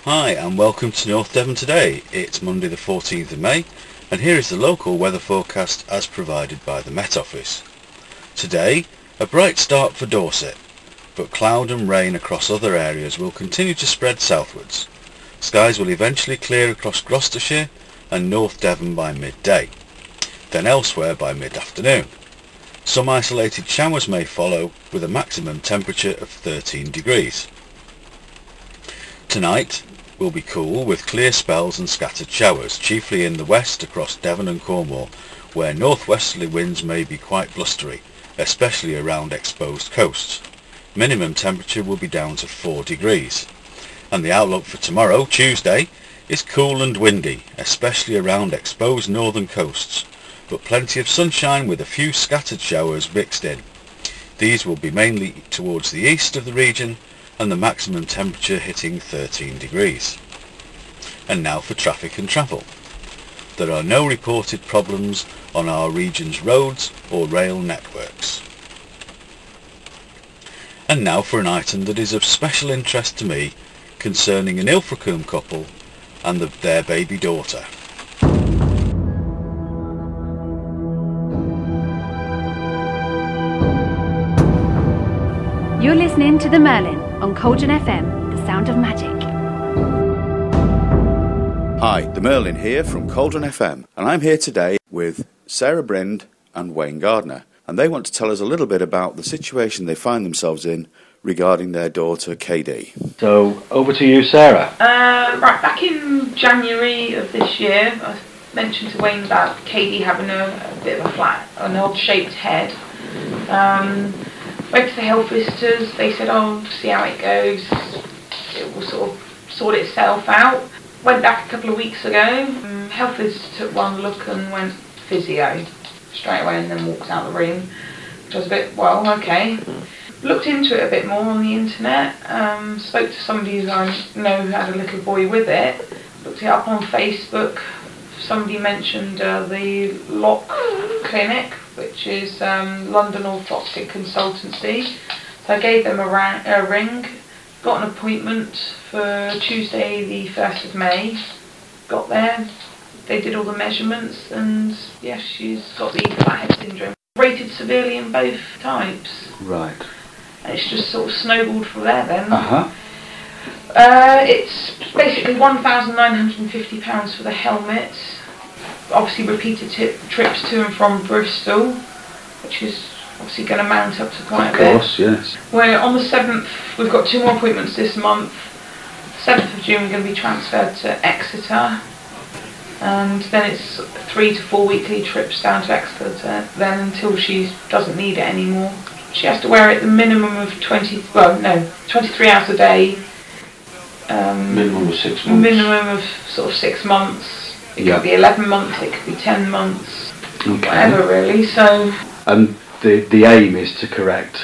Hi and welcome to North Devon today. It's Monday the 14th of May and here is the local weather forecast as provided by the Met Office. Today, a bright start for Dorset, but cloud and rain across other areas will continue to spread southwards. Skies will eventually clear across Gloucestershire and North Devon by midday, then elsewhere by mid-afternoon. Some isolated showers may follow with a maximum temperature of 13 degrees. Tonight will be cool with clear spells and scattered showers, chiefly in the west across Devon and Cornwall, where northwesterly winds may be quite blustery, especially around exposed coasts. Minimum temperature will be down to 4 degrees. And the outlook for tomorrow, Tuesday, is cool and windy, especially around exposed northern coasts, but plenty of sunshine with a few scattered showers mixed in. These will be mainly towards the east of the region and the maximum temperature hitting 13 degrees. And now for traffic and travel. There are no reported problems on our region's roads or rail networks. And now for an item that is of special interest to me concerning an Ilfracombe couple and their baby daughter. You're listening to The Merlin on Cauldron FM, the sound of magic. Hi, The Merlin here from Cauldron FM, and I'm here today with Sarah Brind and Wayne Gardner, and they want to tell us a little bit about the situation they find themselves in regarding their daughter, KD. So, over to you, Sarah. Right, back in January of this year, I mentioned to Wayne about KD having a bit of an odd-shaped head. Went to the health visitors, they said, see how it goes, it will sort of sort itself out. Went back a couple of weeks ago, health visitor took one look and went physio straight away and then walked out the room, which was a bit, well, okay. Looked into it a bit more on the internet, spoke to somebody who I know who had a little boy with it, looked it up on Facebook. Somebody mentioned the Lock Clinic, which is London Orthotic Consultancy. So I gave them a ring, got an appointment for Tuesday the 1st of May. Got there, they did all the measurements, and yes, she's got the flathead syndrome. Rated severely in both types. Right. And it's just sort of snowballed from there then. Uh-huh. It's basically £1,950 for the helmet. Obviously repeated trips to and from Bristol, which is obviously going to mount up to quite a bit. Of course, yes. We're on the 7th, we've got 2 more appointments this month. 7th of June we're going to be transferred to Exeter, and then it's 3 to 4 weekly trips down to Exeter then until she doesn't need it anymore. She has to wear it the minimum of 23 hours a day. Minimum of 6 months. Minimum of sort of 6 months. It could be 11 months, it could be 10 months, whatever really. So. And the aim is to correct.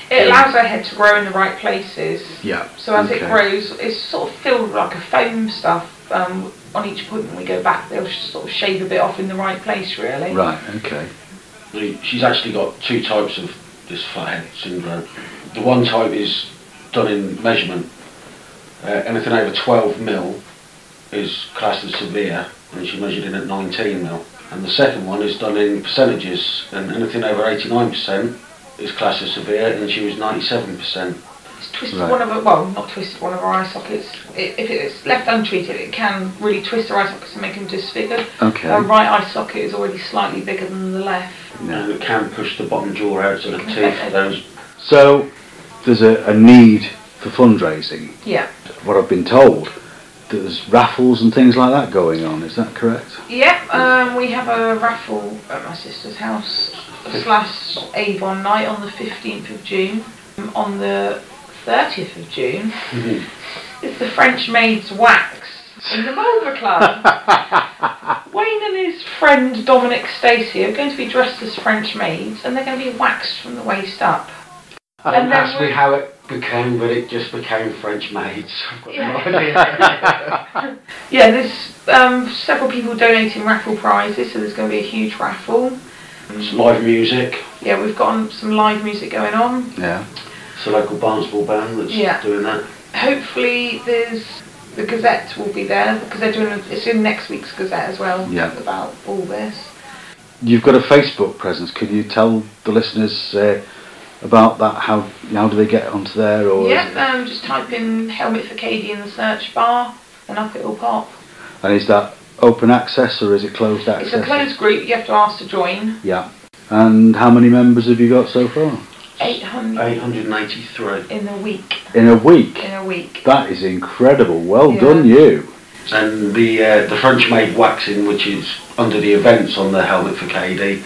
It allows her head to grow in the right places. Yeah. So as it grows, it's sort of filled like a foam stuff. On each appointment we go back, they'll sort of shave a bit off in the right place, really. Right. Okay. She's actually got 2 types of this flathead syndrome. The one type is done in measurement. Anything over 12 mil is classed as severe, and she measured in at 19 mil. And the second one is done in percentages, and anything over 89% is classed as severe, and she was 97%. It's twisted one of her, well, not twisted one of her eye sockets. If it's left untreated, it can really twist her eye sockets and make them disfigured. Okay. Her right eye socket is already slightly bigger than the left. Yeah. And it can push the bottom jaw out so the teeth goes. So, there's a need for fundraising. Yeah. What I've been told, there's raffles and things like that going on, is that correct? Yep, we have a raffle at my sister's house / Avon night on the 15th of June. On the 30th of June, it's the French Maids Wax in the Mulver Club. Wayne and his friend Dominic Stacey are going to be dressed as French maids, and they're going to be waxed from the waist up. Don't ask me how it became, but it just became French Maids. I've got no idea. Yeah, there's several people donating raffle prizes, so there's going to be a huge raffle. Some live music. Yeah, we've got some live music going on. Yeah. It's a local Barnstable band that's doing that. Hopefully there's The Gazette will be there because they're doing it's in next week's Gazette as well. Yeah. About all this. You've got a Facebook presence. Could you tell the listeners about that? How do they get onto there? Or just type in Helmet for Katie in the search bar and up it will pop. And is that open access or is it closed access? It's a closed group. You have to ask to join. Yeah. And how many members have you got so far? 893 in a week. In a week? In a week. That is incredible. Well done, you. And the French made waxing, which is under the events on the Helmet for KD,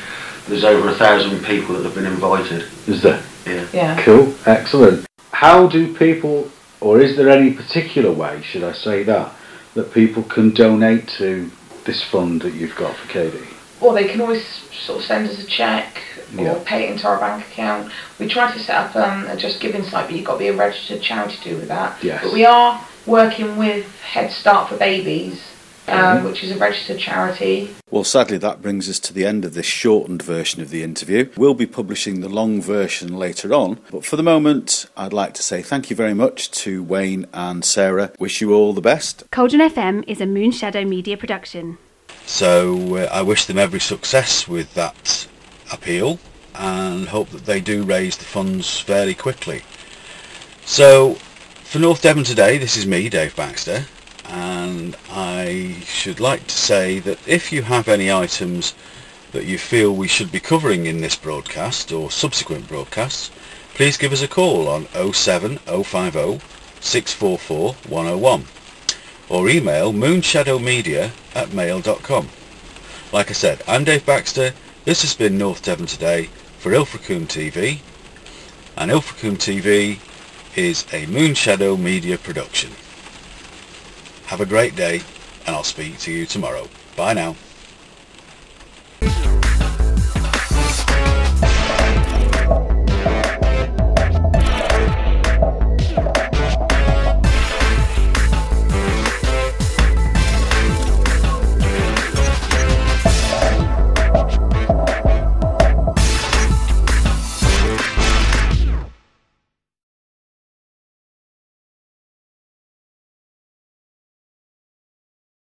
there's over 1,000 people that have been invited. Is there? Yeah. Cool. Excellent. How do people, or is there any particular way, should I say that people can donate to this fund that you've got for KD? Or they can always sort of send us a cheque or pay it into our bank account. We try to set up a Just Giving site, but you've got to be a registered charity to do with that. Yes. But we are working with Head Start for Babies, which is a registered charity. Well, sadly, that brings us to the end of this shortened version of the interview. We'll be publishing the long version later on, but for the moment, I'd like to say thank you very much to Wayne and Sarah. Wish you all the best. Cauldron FM is a Moonshadow media production. So I wish them every success with that appeal and hope that they do raise the funds fairly quickly. So for North Devon Today, this is me, Dave Baxter, and I should like to say that if you have any items that you feel we should be covering in this broadcast or subsequent broadcasts, please give us a call on 07050 644 101 or email moonshadowmedia@mail.com. Like I said, I'm Dave Baxter. This has been North Devon Today for Ilfracombe TV, and Ilfracombe TV is a Moonshadow media production. Have a great day, and I'll speak to you tomorrow. Bye now.